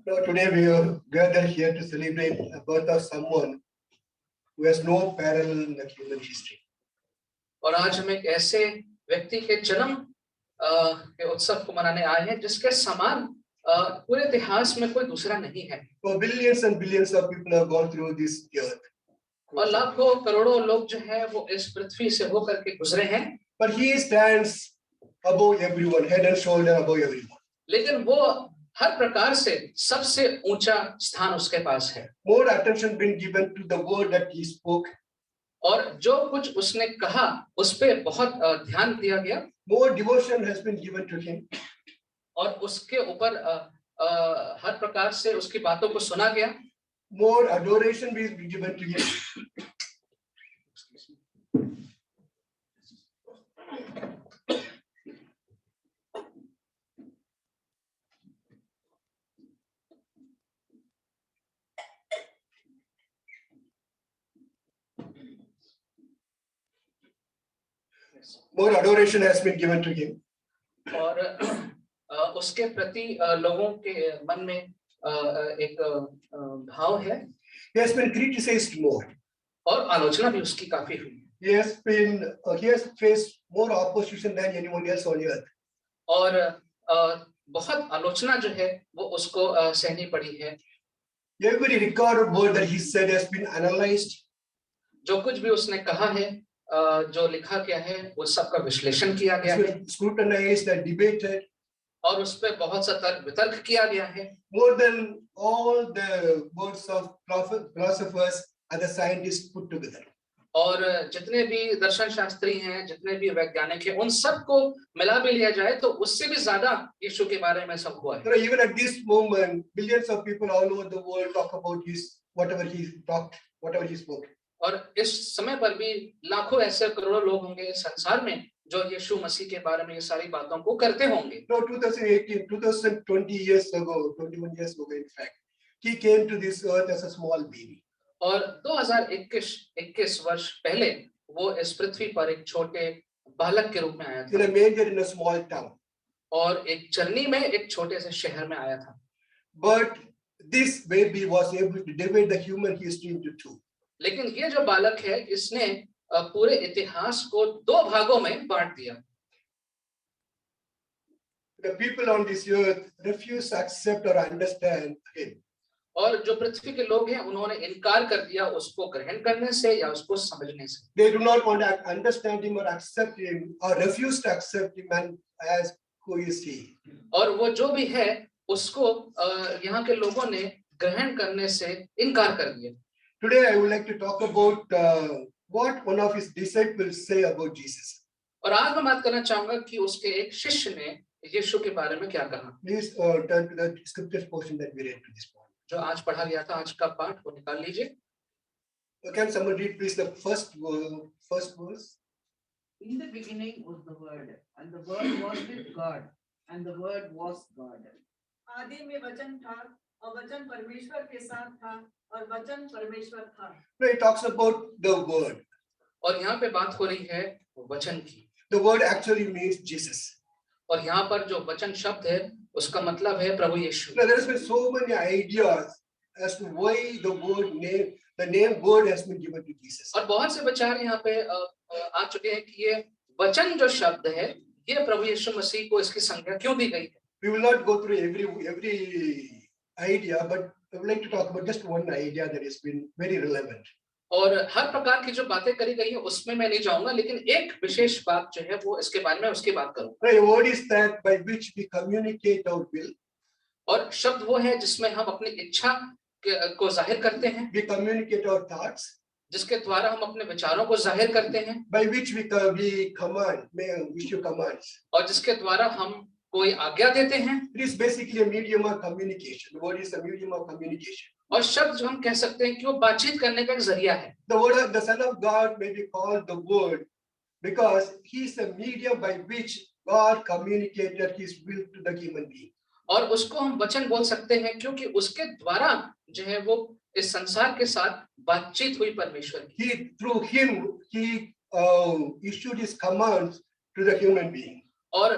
So today we are gathered here to celebrate the birth of someone who has no parallel in the human history. और आज हम एक ऐसे व्यक्ति के जन्म के उत्सव को मनाने आए हैं जिसके समान पूरे इतिहास में कोई दूसरा नहीं है. So billions and billions of people have gone through this earth. और लाखों करोड़ों लोग जो है वो इस पृथ्वी से होकर के गुजरे हैं. But he stands above everyone, head and shoulder above everyone. लेकिन वो हर प्रकार से सबसे ऊंचा स्थान उसके पास है. More attention been given to the word that he spoke. और जो कुछ उसने कहा उस पे बहुत ध्यान दिया गया. More devotion has been given to him. और उसके ऊपर हर प्रकार से उसकी बातों को सुना गया. More adoration is given to him. More adoration has been given to him. और उसके प्रति लोगों के मन में एक भाव है. He has been criticized more. और आलोचना भी उसकी काफी हुई. He has faced more opposition than anyone else on earth. और बहुत आलोचना जो है वो उसको सहनी पड़ी है. Every recorded word that he said has been analyzed. जो कुछ भी उसने कहा है, जो लिखा गया है, वो सबका विश्लेषण किया गया है. Scrutinized and debated. और उस पे बहुत सा तर्क वितर्क किया गया है. More than all the words of philosophers and the scientists put together. और जितने भी दर्शन शास्त्री हैं, जितने भी वैज्ञानिक हैं, उन सबको मिला भी लिया जाए तो उससे भी ज्यादा यीशु के बारे में सब हुआ है. Even at this moment, billions of people all over the world talk about whatever he talked, whatever he spoke. और इस समय पर भी लाखों ऐसे करोड़ों लोग होंगे इस संसार में जो यीशु मसीह के बारे में ये सारी बातों को करते होंगे. 2020 years ago, 21 years ago, in fact, he came to this earth as a small baby. और 2021 वर्ष पहले वो इस पृथ्वी पर एक छोटे बालक के रूप में आया था. In a manger in a small town. और एक चरनी में एक छोटे से शहर में आया था. But this baby was able to divide the human history into two. लेकिन ये जो बालक है इसने पूरे इतिहास को दो भागों में बांट दिया. The people on this earth refuse to accept or understand him. और जो पृथ्वी के लोग हैं उन्होंने इनकार कर दिया उसको ग्रहण करने से या उसको समझने से. They do not want to understand him or accept him or refuse to accept him as who is he. और वो जो भी है उसको यहाँ के लोगों ने ग्रहण करने से इनकार कर दिया. Today I would like to talk about what one of his disciples say about Jesus. और आज मैं बात करना चाहूंगा कि उसके एक शिष्य ने यीशु के बारे में क्या कहा. Please turn to the scripture portion that we read to this point. जो आज पढ़ा गया था, आज का पाठ वो निकाल लीजिए. Can someone read please the first verse? In the beginning was the Word, and the Word was with God, and the Word was God. आदि में वचन था, और वचन परमेश्वर के साथ था, और वचन परमेश्वर था. No, it talks about the word. और यहाँ पे बात हो रही है वचन की. The word actually means Jesus. और यहाँ पर जो वचन शब्द है उसका मतलब है प्रभु यीशु. Now there has been so many ideas as to why the name word has been given to Jesus. और बहुत से विचार यहाँ पे आ चुके हैं कि ये वचन जो शब्द है ये प्रभु यीशु मसीह को इसकी संज्ञा क्यों दी गई है. We will not go through every idea, but I would like to talk about just one idea that has been very relevant. और हर प्रकार की जो बातें करी गई है उसमें मैं नहीं जाऊंगा, लेकिन एक विशेष बात जो है वो इसके बारे में उसकी बात करूंगा. The word is that by which we communicate our will. और शब्द वो है जिसमें हम अपनी इच्छा को जाहिर करते हैं. We communicate our thoughts. जिसके द्वारा हम अपने विचारों को जाहिर करते हैं. By which we command, may issue commands. और जिसके द्वारा हम कोई आज्ञा देते हैं. It is basically a medium of communication. The word is a medium of communication. और शब्द जो हम कह सकते हैं कि वो बातचीत करने का एक जरिया है. The Son of God may be called the Word because he is a medium by which God communicated his will to the human being. और उसको हम वचन बोल सकते हैं क्योंकि उसके द्वारा जो है वो इस संसार के साथ बातचीत हुई परमेश्वर की. Through him he issued his commands to the human being. और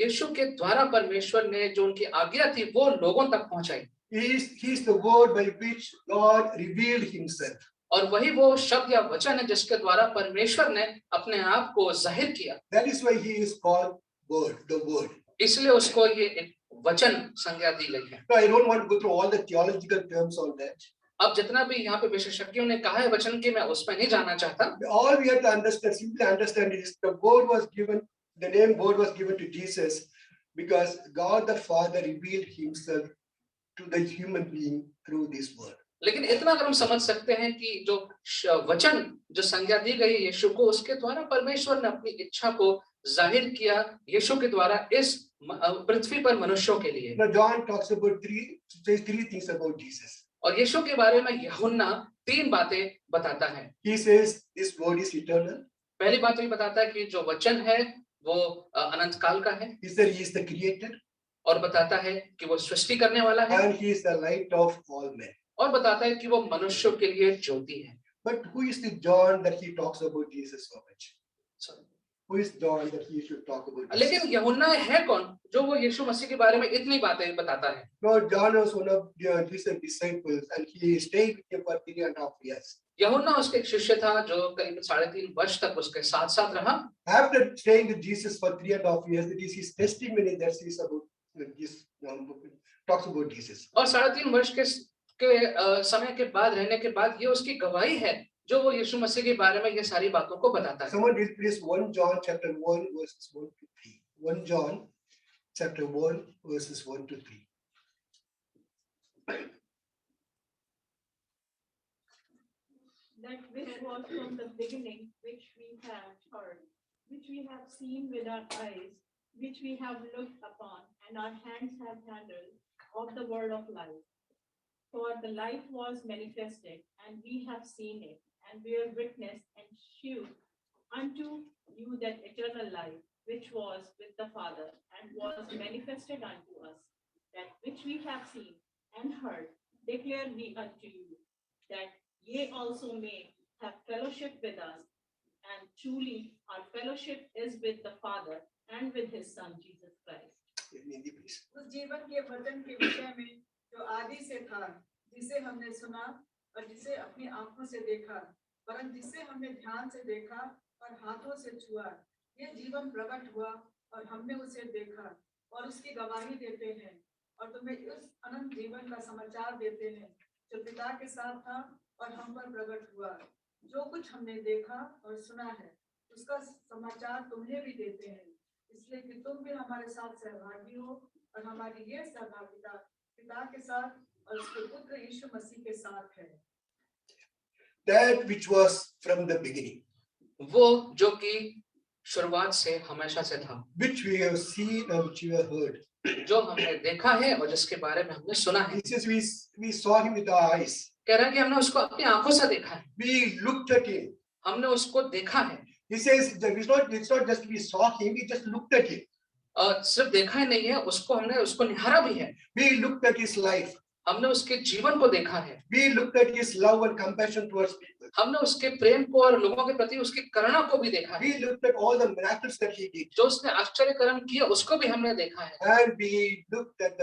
यीशु के द्वारा परमेश्वर ने जो उनकी आज्ञा थी वो लोगों तक पहुंचाई। He is the word by which God revealed himself. और वही वो शब्द या वचन है जिसके द्वारा परमेश्वर ने अपने आप को जाहिर किया। That is why he is called word, the word. इसलिए उसको ये एक वचन संज्ञा दी गई है। So I don't want to go through all the theological terms on that. अब जितना भी यहाँ पे विशेषज्ञों ने कहा है वचन की, मैं उसमें नहीं जाना चाहता। All we have to understand, simply understand is the word was given, the name word was given to Jesus because God the Father revealed himself to the human being through this word. लेकिन इतना अगर हम समझ सकते हैं कि जो वचन जो संज्ञा दी गई है यीशु को, उसके द्वारा परमेश्वर ने अपनी इच्छा को जाहिर किया यीशु के द्वारा इस पृथ्वी पर मनुष्यों के लिए। Now John talks about says three things about Jesus. और यीशु के बारे में यूहन्ना 3 बातें बताता है। He says this word is eternal. पहली बात तो ये बताता है कि जो वचन है वो अनंत काल का है। He said he is the creator और बताता है कि वो सृष्टि करने वाला है। and he is the light of all men. और बताता है कि वो मनुष्यों के लिए ज्योति है। But who is the John that he talks about Jesus so much? Sorry. Who is John that he should talk about Jesus? लेकिन यूहन्ना है कौन जो वो यीशु मसीह के बारे में इतनी बातें बताता है? No, John was one of Jesus' disciples and he stayed with him for 3.5 years. यूहन्ना उसका एक शिष्य था जो करीब 3.5 वर्ष तक उसके साथ साथ रहा। After staying with Jesus for 3.5 years, it is his testimony that says about this, talks about Jesus. और 3.5 वर्ष के समय के बाद रहने के बाद ये उसकी गवाही है जो वो यीशु मसीह के बारे में ये सारी बातों को बताता है। Someone read please 1 John chapter 1 verses 1 to 3. 1 John chapter 1 verses 1 to 3. That which was from the beginning, which we have heard, which we have seen with our eyes, which we have looked upon, and our hands have handled of the word of life. For the life was manifested, and we have seen it, and bear witness and shew unto you that eternal life, which was with the Father, and was manifested unto us. That which we have seen and heard, declare we unto you, that ye also may have fellowship with us, and truly our fellowship is with the Father and with his Son Jesus Christ. Nidhi, please. उस जीवन के वचन के विषय में जो आदि से था, जिसे हमने सुना और जिसे अपनी आंखों से देखा, परंतु जिसे हमने ध्यान से देखा और हाथों से छुआ, ये जीवन प्रकट हुआ और हमने उसे देखा और उसकी गवाही देते हैं और तुम्हें उस अनंत जीवन का समाचार देते हैं जो पिता के साथ था और हम पर प्रकट हुआ। जो कुछ हमने देखा और सुना है उसका समाचार तुम्हें भी देते हैं, इसलिए कि तुम भी हमारे साथ सहभागी हो और हमारी ये सहभागिता पिता के साथ और उसके पुत्र यीशु मसीह के साथ है। That which was from the beginning, वो जो कि शुरुआत से हमेशा से था, which we have seen and which we have heard. जो हमने देखा है और जिसके बारे में हमने सुना है। He says we saw him with our eyes. कह रहा है कि हमने उसको अपनी आंखों से देखा है। We looked at him. हमने उसको देखा है। He says that it's not just we saw him, we just looked at him. सिर्फ देखा ही नहीं है, हमने उसको निहारा भी है। We looked at his life. हमने उसके जीवन को देखा है। We looked at his love and compassion towards people. हमने उसके प्रेम को और लोगों के प्रति उसकी करुणा को भी देखा है। We looked at all the miracles that he did. जो उसने आश्चर्य कर्म किया उसको भी हमने देखा है। And we looked at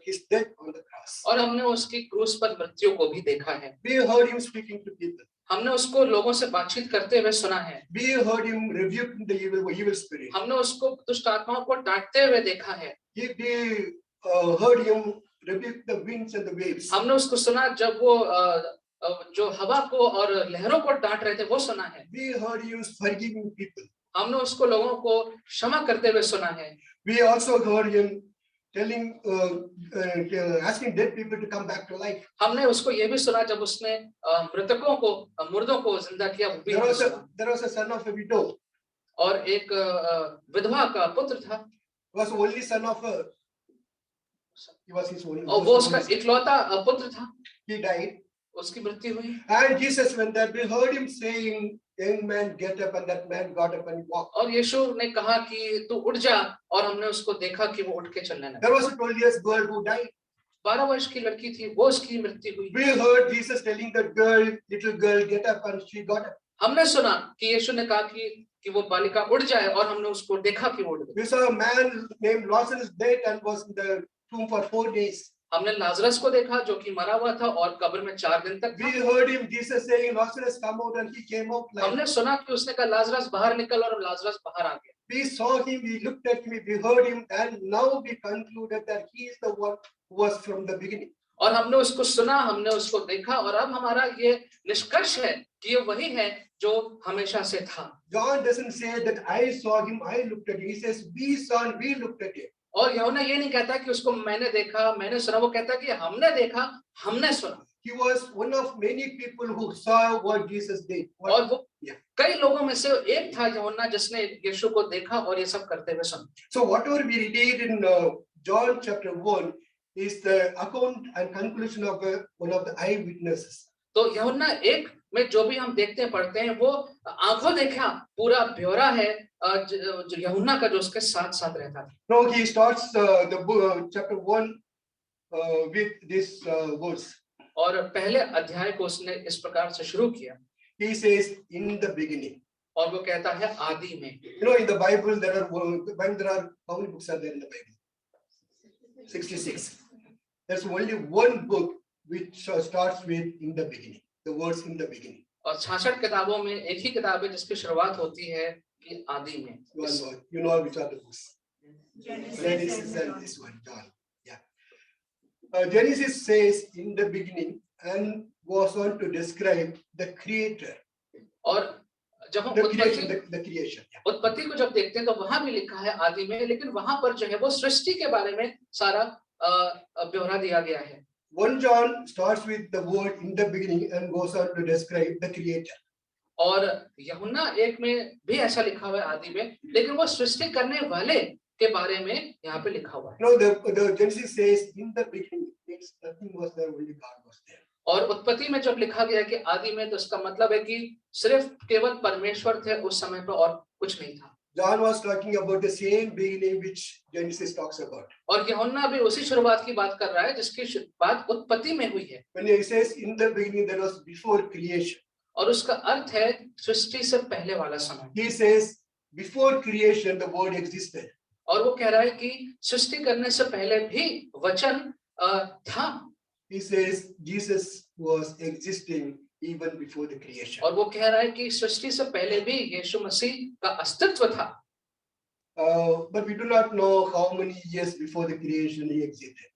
his death on the cross. और हमने उसकी क्रूस पर मृत्यु को भी देखा है। We heard him speaking to people. हमने उसको लोगों से बातचीत करते हुए सुना है। We heard him rebuking the evil spirit. हमने उसको दुष्ट आत्माओं को डांटते हुए देखा है। We heard him rebuke the winds and the waves. हमने उसको सुना जब वो जो हवा को और लहरों को डांट रहे थे वो सुना है। We heard him forgiving people. हमने उसको लोगों को क्षमा करते हुए सुना है। We also heard him telling, asking dead people to come back to life. हमने उसको ये भी सुना जब उसने मृतकों को, मुर्दों को जिंदा किया। वो भी हमने सुना। There was a son of a widow. और एक विधवा का पुत्र था। Was only son of her. He was his only. और वो उसका इकलौता पुत्र था। He died. उसकी मृत्यु हुई। And Jesus, when that we heard him saying, "Young man, get up," and that man got up and walked. और यीशु ने कहा कि तू उठ जा, और हमने उसको देखा कि वो उठ के चलने लगा। There was a 12-year girl who died. 12 वर्ष की लड़की थी, वो उसकी मृत्यु हुई। We heard Jesus telling that girl, little girl, get up, and she got up. हमने सुना कि यीशु ने कहा कि वो बालिका उड़ जाए और हमने उसको देखा कि वो उड़ गई। We saw a man named Lazarus dead and was in the tomb for 4 days. हमने लाजरस को देखा जो कि मरा हुआ था और कब्र में 4 दिन तक We था। heard him, Jesus saying, Lazarus come out, and he came out like. हमने सुना कि उसने कहा लाजरस बाहर निकल और लाजरस बाहर आ गया। We saw him, we looked at him, we heard him, and now we concluded that he is the one who was from the beginning. और हमने उसको सुना, हमने उसको देखा और अब हमारा ये निष्कर्ष है कि ये वही है जो हमेशा से था। John doesn't say that I saw him, I looked at him. He says we saw and we looked at him. और यूहन्ना ये नहीं कहता कि उसको मैंने देखा, मैंने सुना, वो कहता है कि हमने देखा, हमने सुना। He was one of many people who saw what Jesus did. और वो कई लोगों में से एक था यूहन्ना जिसने यीशु को देखा और ये सब करते हुए सुना। So whatever we read in John chapter 1 is the account and conclusion of one of the eyewitnesses. तो यूहन्ना 1 में जो भी हम देखते हैं पढ़ते हैं वो आंखों देखा पूरा ब्यौरा है जो यूहन्ना का जो उसके साथ साथ रहता था। Now he starts the book, chapter 1 with this verse. और पहले अध्याय को उसने इस प्रकार से शुरू किया। He says in the beginning. और वो कहता है आदि में। You know, in the Bible there are how many books are there in the Bible? 66. There's only one book which starts with in the beginning. The words in the beginning. और 66 किताबों में एक ही किताब है जिसकी शुरुआत होती है कि आदि में। One word. You know which are the books? Genesis and this one, John. Yeah. Genesis says in the beginning and goes on to describe the creator. और जब हम the creation. Yeah. उत्पत्ति को जब देखते हैं तो वहां भी लिखा है आदि में, लेकिन वहां पर जो है वो सृष्टि के बारे में सारा ब्यौरा दिया गया है। 1 John starts with the word in the beginning and goes on to describe the creator. और यूहन्ना 1 में भी ऐसा लिखा हुआ है आदि में, लेकिन वो सृष्टि करने वाले के बारे में यहाँ पे लिखा हुआ है। No, the Genesis says in the beginning means nothing was there, only God was there. और उत्पत्ति में जब लिखा गया कि आदि में, तो इसका मतलब है कि सिर्फ केवल परमेश्वर थे उस समय पर और कुछ नहीं था। John was talking about the same beginning which Genesis talks about. और यूहन्ना भी उसी शुरुआत की बात कर रहा है जिसकी बात उत्पत्ति में हुई है। When he says in the beginning, that was before creation. और उसका अर्थ है सृष्टि से पहले वाला समय। He says before creation the word existed. और वो कह रहा है कि सृष्टि करने से पहले भी वचन था। He says Jesus was existing even before the creation. और वो कह रहा है कि सृष्टि से पहले भी यीशु मसीह का अस्तित्व था। But we do not know how many years before the creation he existed.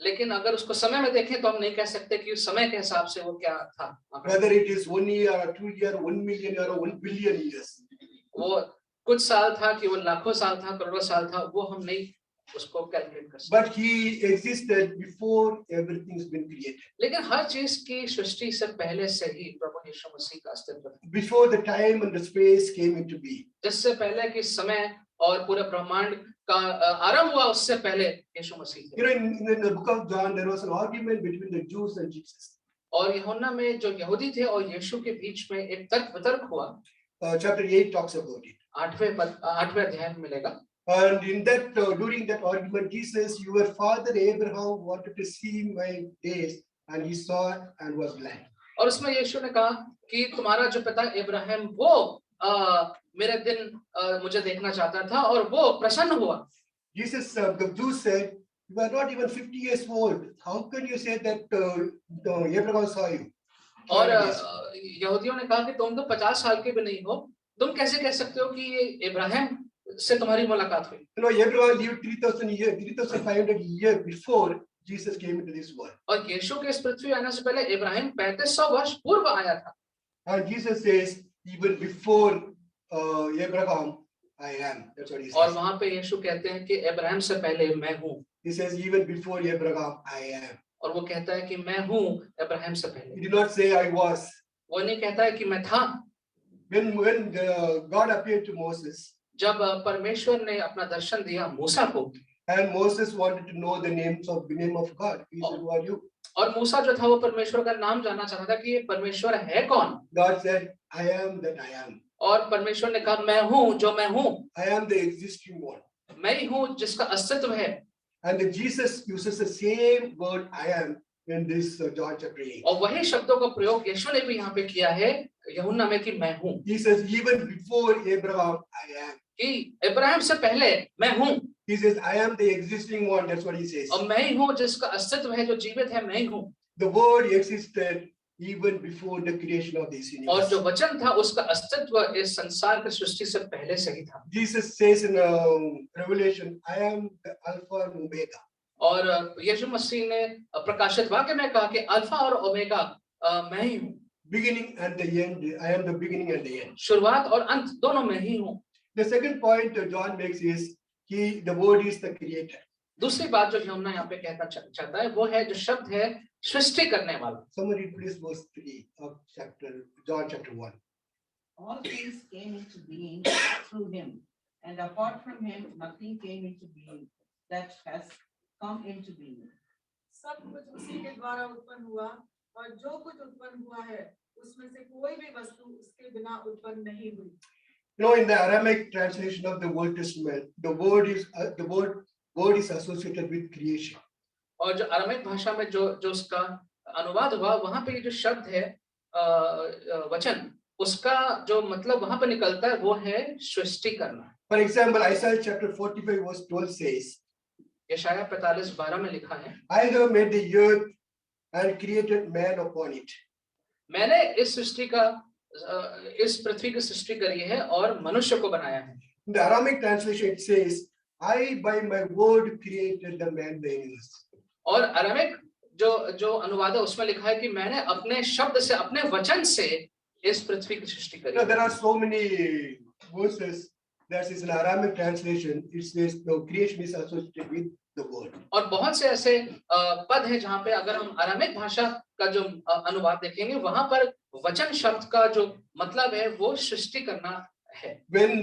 लेकिन अगर उसको समय में देखें तो हम नहीं कह सकते कि उस समय के हिसाब से वो क्या था। Whether it is 1 year or 2 years, 1 million or 1 billion years. वो कुछ साल था कि वो लाखों साल था, करोड़ों साल था, वो हम नहीं उसको कैलकुलेट कर सकते। But he existed before everything's been created. लेकिन हर चीज की सृष्टि से पहले से ही प्रभु यीशु मसीह का अस्तित्व था। Before the time and the space came into being. जिससे पहले कि समय और पूरे ब्रह्मांड का आरंभ हुआ, उससे पहले यीशु मसीह थे। You know, in the book of John, there was an argument between the Jews and Jesus. और यूहन्ना में जो यहूदी थे और यीशु के बीच में एक तर्क वितर्क हुआ। Chapter 8 talks about it. 8वें अध्याय में मिलेगा। And in that, during that argument, he says, "Your father Abraham wanted to see my days, and he saw and was glad." और उसमें यीशु ने कहा कि तुम्हारा जो पिता इब्राहिम वो मेरे दिन मुझे देखना चाहता था और वो प्रसन्न हुआ। Jesus, the Jews said, "You are not even 50 years old. How can you say that Abraham saw you?" और यहूदियों ने कहा कि तुम तो 50 साल के भी नहीं हो, तुम कैसे कह सकते हो कि ये इब्राहिम से तुम्हारी मुलाकात हुई? You know, Abraham lived 3,500 years before Jesus came into this world. और यीशु के इस पृथ्वी आने से पहले इब्राहिम 3500 वर्ष पूर्व आया था। And Jesus says, "Even before Abraham, I am." That's what he और says. वहां पे यीशु कहते हैं कि इब्राहिम से पहले मैं हूँ। He says, "Even before Abraham, I am." और वो कहता है कि मैं हूँ इब्राहिम से पहले। He did not say, "I was." वो नहीं कहता है कि मैं था। When God appeared to Moses, जब परमेश्वर ने अपना दर्शन दिया मूसा को, and Moses wanted to know the name of God, he said, "Who are you?" और मूसा जो था वो परमेश्वर का नाम जानना चाहता था कि ये परमेश्वर है कौन। God said, "I am that I am." और परमेश्वर ने कहा मैं हूँ जो मैं हूँ। I am the existing one. मैं ही हूँ जिसका अस्तित्व है। And then Jesus uses the same word "I am" in this John chapter 8. और वही शब्दों का प्रयोग यीशु ने भी यहाँ पे किया है यूहन्ना में कि मैं हूँ, He says, even before Abraham, I am. कि इब्राहिम से पहले मैं हूँ, He says, I am the existing one. That's what he says. और मैं ही हूँ जिसका अस्तित्व है, जो जीवित है, मैं ही हूँ। The word existed even before the creation of this और universe. जो वचन था उसका अस्तित्व इस संसार की सृष्टि से पहले से ही था। Jesus says in Revelation, I am the Alpha and Omega. और यीशु मसीह ने प्रकाशित वाक्य में कहा कि अल्फा और ओमेगा मैं ही हूँ, Beginning and the end. I am the beginning and the end. शुरुआत और अंत दोनों मैं ही हूँ। The second point John makes is the word is the creator. दूसरी बात जो यूहन्ना यहाँ पे कहना चाहता है वो है जो शब्द है सृष्टि करने वाला। Someone read please verse 3 of John chapter 1. All things came into being through him, and apart from him, nothing came into being that has come into being. सब कुछ उसी के द्वारा उत्पन्न हुआ और जो कुछ उत्पन्न हुआ है उसमें से कोई भी वस्तु उसके बिना उत्पन्न नहीं हुई। You know, in the Aramaic translation of the Old Testament, the word is associated with creation. और जो अरामीक भाषा में जो उसका अनुवाद हुआ वहां पे जो शब्द है वचन, उसका जो मतलब वहां पे निकलता है वो है सृष्टि करना। For example, Isaiah chapter 45 verse 12 says, यशायाह 45:12 में लिखा है, I have made the earth and created man upon it. मैंने इस सृष्टि का इस पृथ्वी की सृष्टि करी है और मनुष्य को बनाया है। In the Aramaic translation it says, I by my word created the man the universe. और अरामीक जो अनुवाद है उसमें लिखा है कि मैंने अपने शब्द से, अपने वचन से इस पृथ्वी की सृष्टि करी। Now, there are so many verses that is in Aramaic translation. It says the creation is associated with the word. और बहुत से ऐसे पद हैं जहाँ पे अगर हम अरामीक भाषा का जो अनुवाद देखेंगे वहां पर वचन शब्द का जो मतलब है वो सृष्टि करना है। When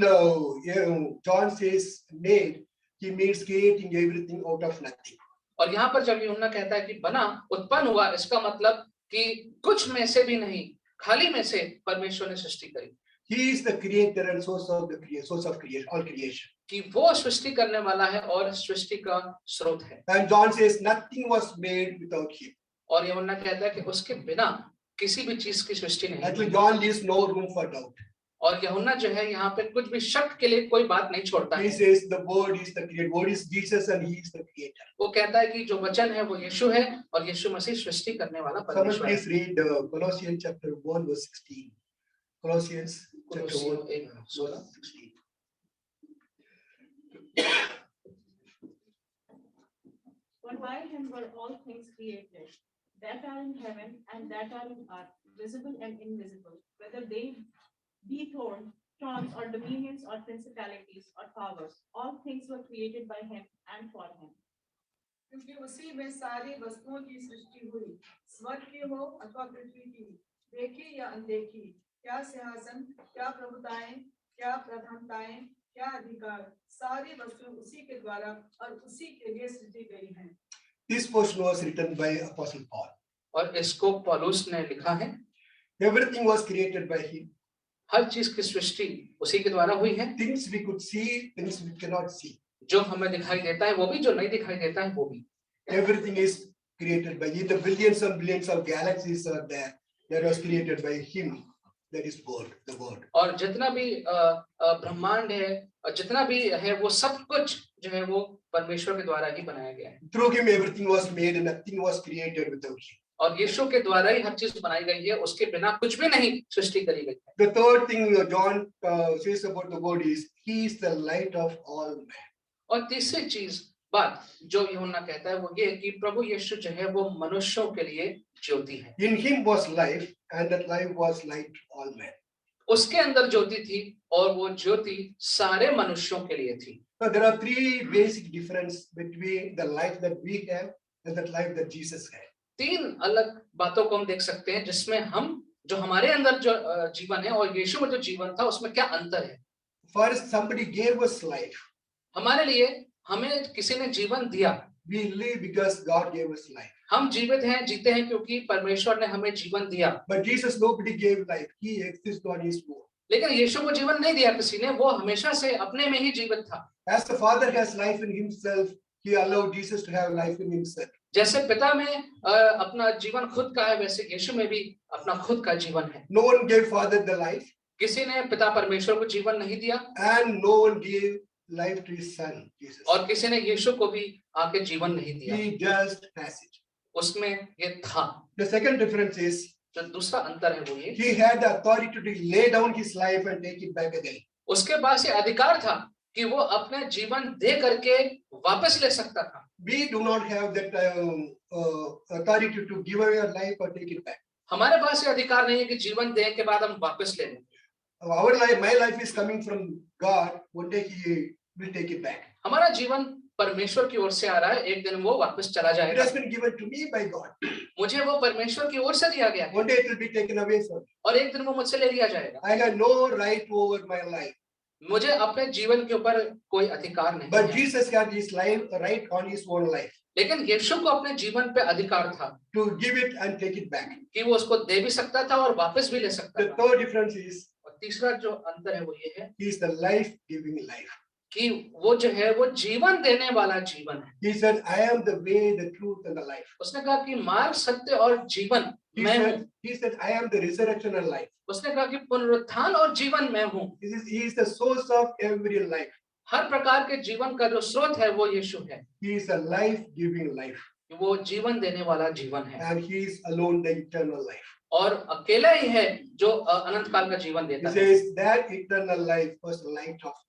John says made, he means creating everything out of nothing. और यहाँ पर जब यूहन्ना कहता है कि बना, उत्पन्न हुआ, इसका मतलब कि कुछ में से भी नहीं, खाली में से परमेश्वर ने सृष्टि करी। He is the creator and source of creation, all creation. कि वो सृष्टि करने वाला है और सृष्टि का स्रोत है। And John says nothing was made without him. और यूहन्ना कहता है कि उसके बिना किसी भी चीज की सृष्टि नहीं Actually, हुई। John leaves no room for doubt. और यूहन्ना जो है यहाँ पे कुछ भी शक के लिए कोई बात नहीं छोड़ता He है। says the word is the creator. Word is Jesus and he is the creator. वो कहता है कि जो वचन है वो यीशु है और यीशु मसीह सृष्टि करने वाला Someone परमेश्वर है। please read Colossians chapter 1 verse 16. Colossians chapter 1 verse 16. For by him were all things created, that are in heaven and that are in earth, visible and invisible, whether they be thrones or dominions or principalities or powers. All things were created by him and for him. क्योंकि उसी में सारी वस्तुओं की सृष्टि हुई, स्वर्ग की हो अथवा पृथ्वी की, देखी या अनदेखी, क्या सिंहासन, क्या प्रभुताएं, क्या प्रधानताएं, क्या अधिकार, सारी वस्तु उसी के द्वारा और उसी के लिए सृजी गई हैं। This portion was written by Apostle Paul. और इसको पौलुस ने लिखा है। Everything was created by him. हर चीज की सृष्टि उसी के द्वारा हुई है। Things we could see, things we cannot see. जो हमें दिखाई देता है वो भी, जो नहीं दिखाई देता है वो भी। Everything is created by him. The billions and billions of galaxies are there. That was created by him. That is word, the word. और जितना भी ब्रह्मांड है, जितना भी है, वो सब कुछ जो है वो परमेश्वर के द्वारा ही बनाया गया है। Through him everything was made and nothing was created without him. और यीशु के द्वारा ही हर चीज बनाई गई है, उसके बिना कुछ भी नहीं सृष्टि करी गई है। The third thing John says about the word is he is the light of all men. और तीसरी चीज बात जो यूहन्ना कहता है वो ये कि प्रभु यीशु जो है वो मनुष्यों के लिए ज्योति है। In him was life and that life was light to all men. उसके अंदर ज्योति थी और वो ज्योति सारे मनुष्यों के लिए थी। Now there are three basic difference between the life that we have and that life that Jesus had. तीन अलग बातों को हम देख सकते हैं जिसमें हम जो हमारे अंदर जो जीवन है और यीशु में जो जीवन था उसमें क्या अंतर है। First, somebody gave us life. हमारे लिए हमें किसी ने जीवन दिया। We live because God gave us life. हम जीवित हैं, जीते हैं क्योंकि परमेश्वर ने हमें जीवन दिया। But Jesus, nobody gave life. He exists on his own. लेकिन यीशु को जीवन नहीं दिया किसी ने, वो हमेशा से अपने में ही जीवित था। As the Father has life in himself, he allowed Jesus to have life in himself. जैसे पिता में अपना जीवन खुद का है, वैसे यीशु में भी अपना खुद का जीवन है। No one gave Father the life, किसी ने पिता परमेश्वर को जीवन नहीं दिया and no one gave life to his son, Jesus. और किसी ने यीशु को भी आके जीवन नहीं दिया। He just has it. उसमें ये था। The second difference is जो दूसरा अंतर है वो ये, he had the authority to lay down his life and take it back again. उसके पास ये अधिकार था कि वो अपने जीवन दे करके वापस ले सकता था। We do not have that authority to give away our life or take it back. हमारे पास ये अधिकार नहीं है कि जीवन देने के बाद हम वापस ले लें। Our life, my life is coming from God. One day He will take it back. हमारा जीवन परमेश्वर की ओर से आ रहा है, एक दिन वो वापस चला It जाएगा। has been given to me by God. मुझे वो परमेश्वर की ओर से दिया गया है One day it will be taken away from me. और एक दिन वो मुझसे ले लिया जाएगा। I have no right over my life. मुझे अपने जीवन के ऊपर कोई अधिकार नहीं But है। Jesus had his life right on his own life लेकिन यीशु को अपने जीवन पे अधिकार था to give it and take it back. कि वो उसको दे भी सकता था और वापस भी ले सकता The था। third difference is और तीसरा जो अंतर है वो ये है he is the life-giving life. कि वो जो है वो जीवन देने वाला जीवन है। He said, I am the way, the truth, and the life. उसने कहा कि मार्ग, सत्य और जीवन He मैं हूँ। said, he said, I am the resurrection and life. उसने कहा कि पुनरुत्थान और जीवन मैं हूँ। He is the source of every life. हर प्रकार के जीवन का जो स्रोत है वो यीशु है। He is a life-giving life. वो जीवन देने वाला जीवन है And he is alone the eternal life. और अकेला ही है जो अनंत काल का जीवन He देता है। says that eternal life was the light of man.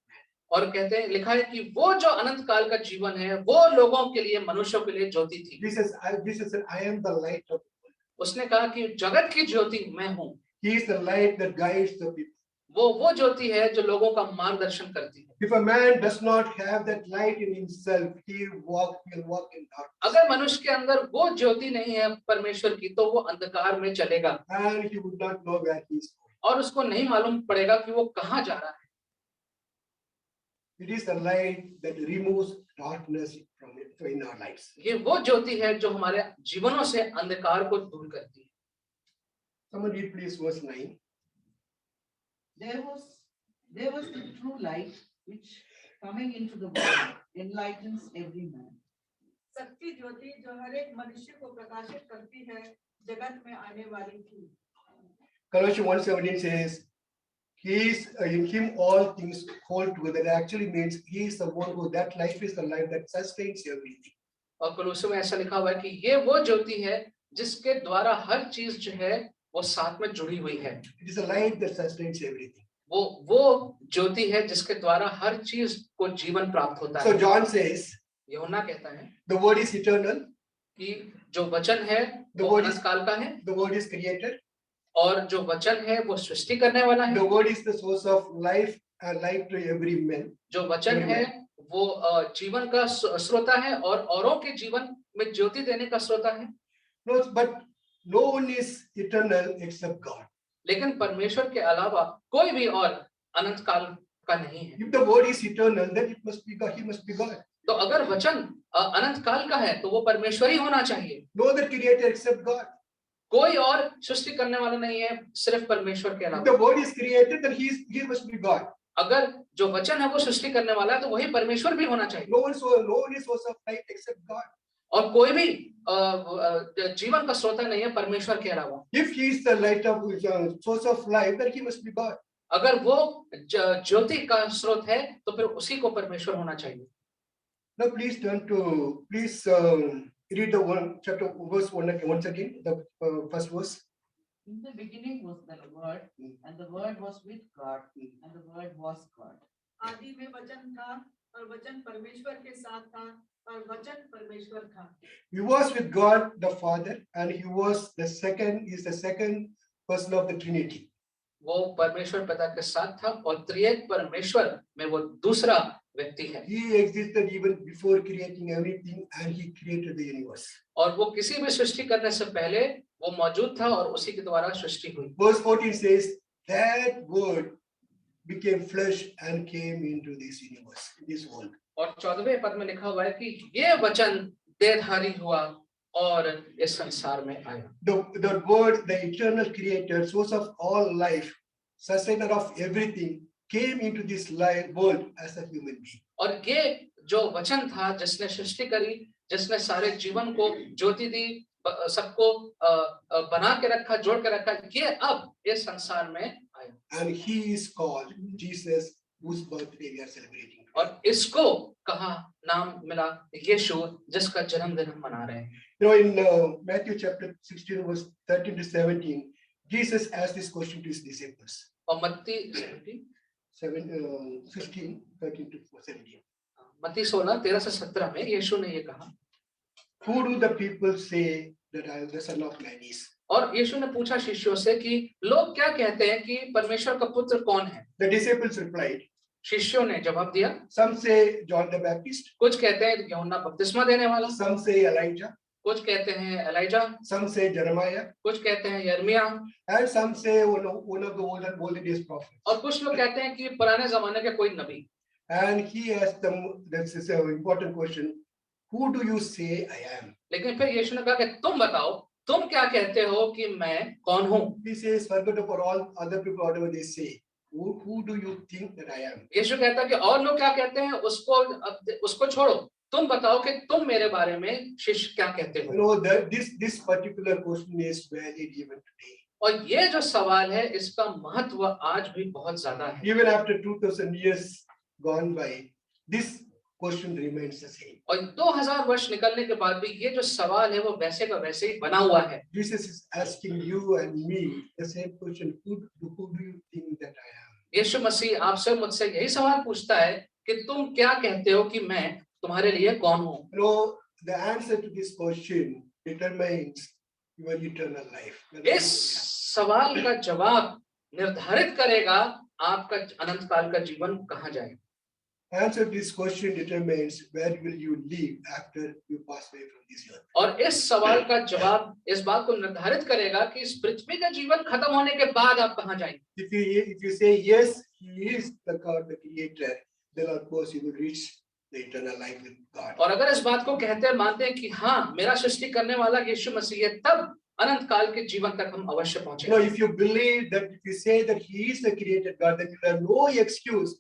और कहते हैं, लिखा है कि वो जो अनंत काल का जीवन है वो लोगों के लिए, मनुष्यों के लिए ज्योति थी। Jesus said, I am the light of the world. उसने कहा कि जगत की ज्योति मैं हूँ। He is the light that guides the people. वो ज्योति है जो लोगों का मार्गदर्शन करती है। If a man does not have that light in himself, he'll walk in darkness. अगर मनुष्य के अंदर वो ज्योति नहीं है परमेश्वर की, तो वो अंधकार में चलेगा And he would not know where he is going. और उसको नहीं मालूम पड़ेगा कि वो कहाँ जा रहा है। It is the light that removes darkness from it in our lives. ये वो ज्योति है जो हमारे जीवनों से अंधकार को दूर करती है। Someone read please verse 9. There was the true light which coming into the world enlightens every man. सच्ची ज्योति जो हर एक मनुष्य को प्रकाशित करती है, जगत में आने वाली थी। Colossians 1:17 says, he is in him all things hold together. That actually means he is the one who, that life is the life that sustains everything. और कुलुस्सों में ऐसा लिखा हुआ है कि ये वो ज्योति है जिसके द्वारा हर चीज जो है वो साथ में जुड़ी हुई है। It is a light that sustains everything. वो ज्योति है जिसके द्वारा हर चीज को जीवन प्राप्त होता So है। John says, यूहन्ना कहता है the word is eternal, कि जो वचन है The वो word अनंत काल का है the word is creator, और जो वचन है वो सृष्टि करने वाला है। the word is the source of life and life to every man. जो वचन है वो जीवन का स्रोता है और औरों के जीवन में ज्योति देने का स्रोता है। No, but no one is eternal except God. लेकिन परमेश्वर के अलावा कोई भी और अनंत काल का नहीं है। If the word is eternal, then it must be God. He must be God. तो अगर वचन अनंत काल का है तो वो परमेश्वर ही होना चाहिए। No other creator except God. कोई और सृष्टि करने वाला नहीं है सिर्फ परमेश्वर के If अलावा। the word is created, then he must be God. अगर जो वचन है वो सृष्टि करने वाला है तो वही परमेश्वर भी होना चाहिए। No one is source of light except God. और कोई भी जीवन का स्रोता नहीं है परमेश्वर के अलावा। If he is the light of source of life, then he must be God. अगर वो ज्योति का स्रोत है तो फिर उसी को परमेश्वर होना चाहिए। Now please read the one chapter verse 1 once again, the first verse. In the beginning was the word, and the word was with God, and the word was God. आदि में वचन था और वचन परमेश्वर के साथ था और वचन परमेश्वर था। He was with God the Father, and he is the second person of the Trinity. वो परमेश्वर पिता के साथ था और त्रिएक परमेश्वर में वो दूसरा व्यक्ति है। He existed even before creating everything, and he created the universe. और वो किसी भी सृष्टि करने से पहले वो मौजूद था और उसी के द्वारा सृष्टि हुई। Verse 14 says, that word became flesh and came into this universe, this world. और 14वें पद में लिखा हुआ है कि ये वचन देहधारी हुआ और इस संसार में आया। The word, the eternal creator, source of all life, sustainer of everything, came into this world as a human being. और ये जो वचन था जिसने सृष्टि करी जिसने सारे जीवन को ज्योति दी, सबको बना के रखा, जोड़ के रखा, ये अब इस संसार में आया। And he is called Jesus, whose birthday we are celebrating. और इसको कहा नाम मिला यीशु, जिसका जन्मदिन हम मना रहे हैं। You know, in Matthew chapter 16, verse 13 to 17, Jesus asked this question to his disciples. और मत्ती 16, 13 to 17. मत्ती 16, 13 से 17 में यीशु ने ये कहा, Who do the people say that I am the son of man is? और यीशु ने पूछा शिष्यों से कि लोग क्या कहते हैं कि परमेश्वर का पुत्र कौन है? The disciples replied, शिष्यों ने जवाब दिया, some say John the Baptist, कुछ कहते हैं यूहन्ना बपतिस्मा देने वाला, some say Elijah, कुछ कहते हैं एलाइजा, some say Jeremiah, कुछ कहते हैं यर्मिया, and some say one of the olden days prophets. और कुछ लोग कहते हैं कि पुराने जमाने के कोई नबी। And he asked them, this is an important question, who do you say I am? लेकिन फिर यीशु ने कहा कि तुम बताओ, तुम क्या कहते हो कि मैं कौन हूँ? He says, forget about all other people, whatever they say. Who do you think that I am? यीशु कहता है कि और लोग क्या कहते हैं उसको छोड़ो, तुम बताओ कि तुम मेरे बारे में शिष्य क्या कहते You हो? know that this particular question is valid even today. और ये जो सवाल है इसका महत्व आज भी बहुत ज्यादा है। Even after 2000 years gone by, this question remains the same. और 2000 वर्ष निकलने के बाद भी ये जो सवाल है वो वैसे का वैसे ही बना हुआ है। Jesus is asking you and me the same question. Who do you think that I am? यीशु मसीह आपसे मुझसे यही सवाल पूछता है कि तुम क्या कहते हो कि मैं तुम्हारे लिए कौन हूँ? You know, the answer to this question determines your eternal life. इस सवाल का जवाब निर्धारित करेगा आपका अनंत काल का जीवन कहाँ जाएगा। Answer to this question determines where will you live after you pass away from this earth. और इस सवाल का जवाब इस बात को निर्धारित करेगा कि इस पृथ्वी का जीवन खत्म होने के बाद आप कहाँ जाएंगे। If you say yes, He is the God, the Creator, then of course you will reach the eternal life with God. और अगर इस बात को कहते हैं, मानते हैं कि हाँ मेरा सृष्टि करने वाला यीशु मसीह है, तब अनंत काल के जीवन तक हम अवश्य You know, पहुंचेंगे। if you believe that, if you say that He is the Creator God, then you have no excuse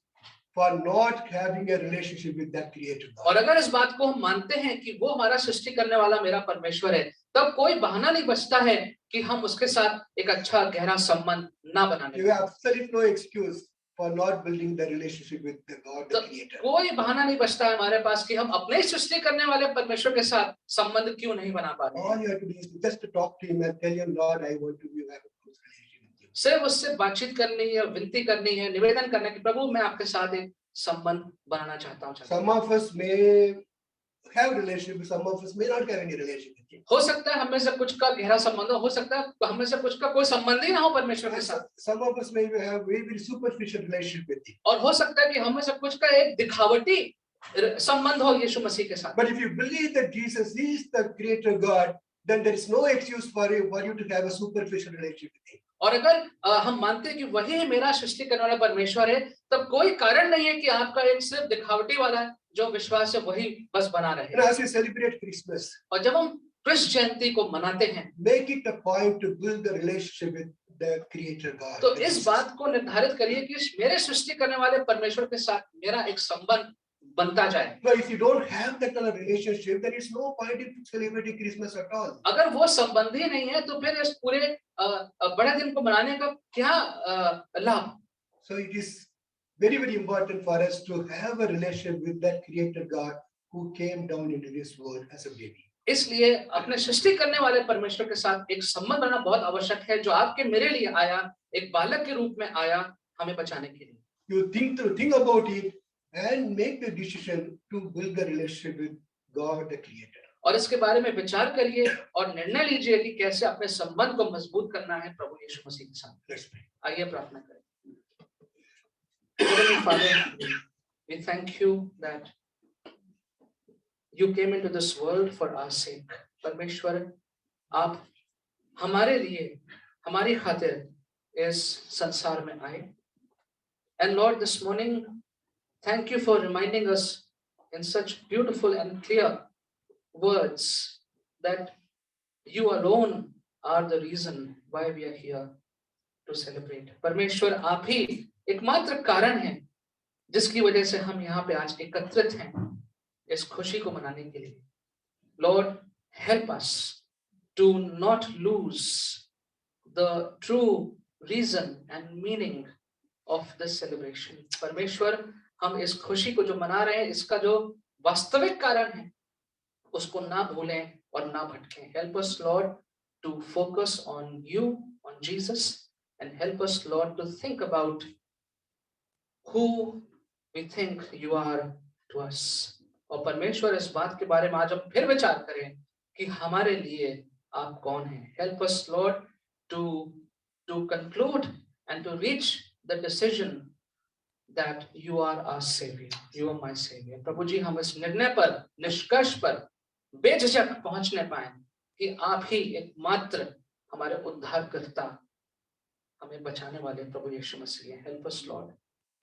for not having a relationship with that Creator और God. अगर इस बात को हम मानते हैं कि वो हमारा सृष्टि करने वाला मेरा परमेश्वर है, तब कोई बहाना नहीं बचता है कि हम उसके साथ एक अच्छा गहरा संबंध ना बनाने You have absolutely no excuse for not building the relationship with the God, the तो Creator. कोई बहाना नहीं बचता है हमारे पास कि हम अपने ही सृष्टि करने वाले परमेश्वर के साथ संबंध क्यों नहीं बना पा रहे हैं। All you have to do is just to talk to Him and tell Him, Lord, I want to have a close relationship with you. सिर्फ उससे बातचीत करनी है, विनती करनी है, निवेदन करना है कि प्रभु मैं आपके साथ एक संबंध बनाना चाहता हूँ। Some of us may have relationship, some of us may not have any relationship with Him. हो सकता है हमें से कुछ का गहरा संबंध हो सकता है हमें से कुछ का कोई संबंध ही ना हो परमेश्वर के And साथ, some of us may have very, very superficial relationship with Him. और हो सकता है कि हमें से कुछ का एक दिखावटी संबंध हो यीशु मसीह के साथ। But if you believe that Jesus is the Creator God, then there is no excuse for you to have a superficial relationship with Him. और अगर हम मानते हैं कि वही मेरा सृष्टि करने वाला परमेश्वर है, तब कोई कारण नहीं है कि आपका एक सिर्फ दिखावटी वाला जो विश्वास है वही बस बना And रहे। as we celebrate Christmas, और जब हम कृष्ण जयंती को मनाते हैं make it a point to build the relationship with the Creator God. तो इस बात को निर्धारित करिए कि मेरे सृष्टि करने वाले परमेश्वर के साथ मेरा एक संबंध बनता जाए। But if you don't have that kind of relationship, then it's no point in celebrating Christmas at all. अगर वो संबंध ही नहीं है तो फिर इस पूरे बड़े दिन को मनाने का क्या लाभ। So it is very, very important for us to have a relationship with that Creator God who came down into this world as a baby. इसलिए अपने सृष्टि करने वाले परमेश्वर के साथ एक संबंध बनना बहुत आवश्यक है, जो आपके मेरे लिए आया, एक बालक के रूप में आया हमें बचाने के लिए। You think about it and make the decision to build the relationship with God, the Creator. और इसके बारे में विचार करिए और निर्णय लीजिए कि कैसे अपने संबंध को मजबूत करना है प्रभु यीशु मसीह के साथ। Let's pray. आइए प्रार्थना करें। Heavenly Father, we thank you that you came into this world for our sake. परमेश्वर, आप हमारे लिए, हमारी खातिर इस संसार में आए। And Lord, this morning, thank you for reminding us in such beautiful and clear words that you alone are the reason why we are here to celebrate. परमेश्वर, आप ही एकमात्र कारण हैं जिसकी वजह से हम यहाँ पे आज एकत्रित हैं इस खुशी को मनाने के लिए। Lord, help us to not lose the true reason and meaning of this celebration. परमेश्वर, हम इस खुशी को जो मना रहे हैं, इसका जो वास्तविक कारण है, उसको ना भूलें और ना भटकें. Help us, Lord, to focus on you, on Jesus, and help us, Lord, to think about who we think you are to us. और परमेश्वर, इस बात के बारे में आज हम फिर विचार करें कि हमारे लिए आप कौन हैं. Help us, Lord, to conclude and to reach the decision that you are our savior, you are my savior. प्रभु जी, हम इस निर्णय पर, निष्कर्ष पर बेझिझक पहुंचने पाए कि आप ही एकमात्र हमारे उद्धारकर्ता, हमें बचाने वाले प्रभु यीशु मसीह हैं. Help us, Lord,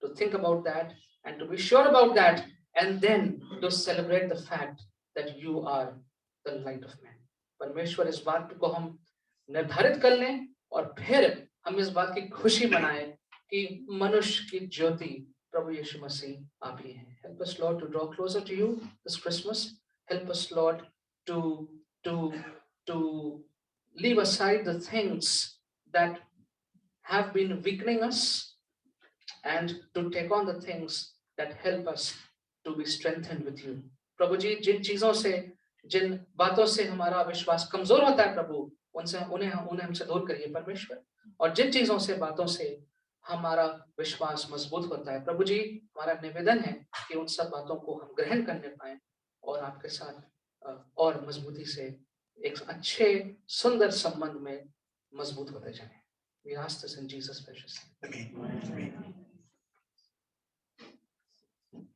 to think about that and to be sure about that, and then to celebrate the fact that you are the light of man. परमेश्वर, इस बात को हम निर्धारित कर लें और फिर हम इस बात की खुशी मनाएं कि मनुष्य की ज्योति प्रभु यीशु मसीह आप ही हैं. Help us, Lord, to draw closer to you this Christmas. Help us, Lord, to leave aside the things that have been weakening us and to take on the things that help us to be strengthened with you. प्रभु जी, जिन चीजों से, जिन बातों से हमारा विश्वास कमजोर होता है प्रभु, उन्हें हमसे दूर करिए परमेश्वर. और जिन चीजों से, बातों से हमारा विश्वास मजबूत होता है प्रभु जी, हमारा निवेदन है कि उन सब बातों को हम ग्रहण करने पाए और आपके साथ और मजबूती से एक अच्छे सुंदर संबंध में मजबूत होते जाएं. We ask this in Jesus' precious name. Amen. Amen.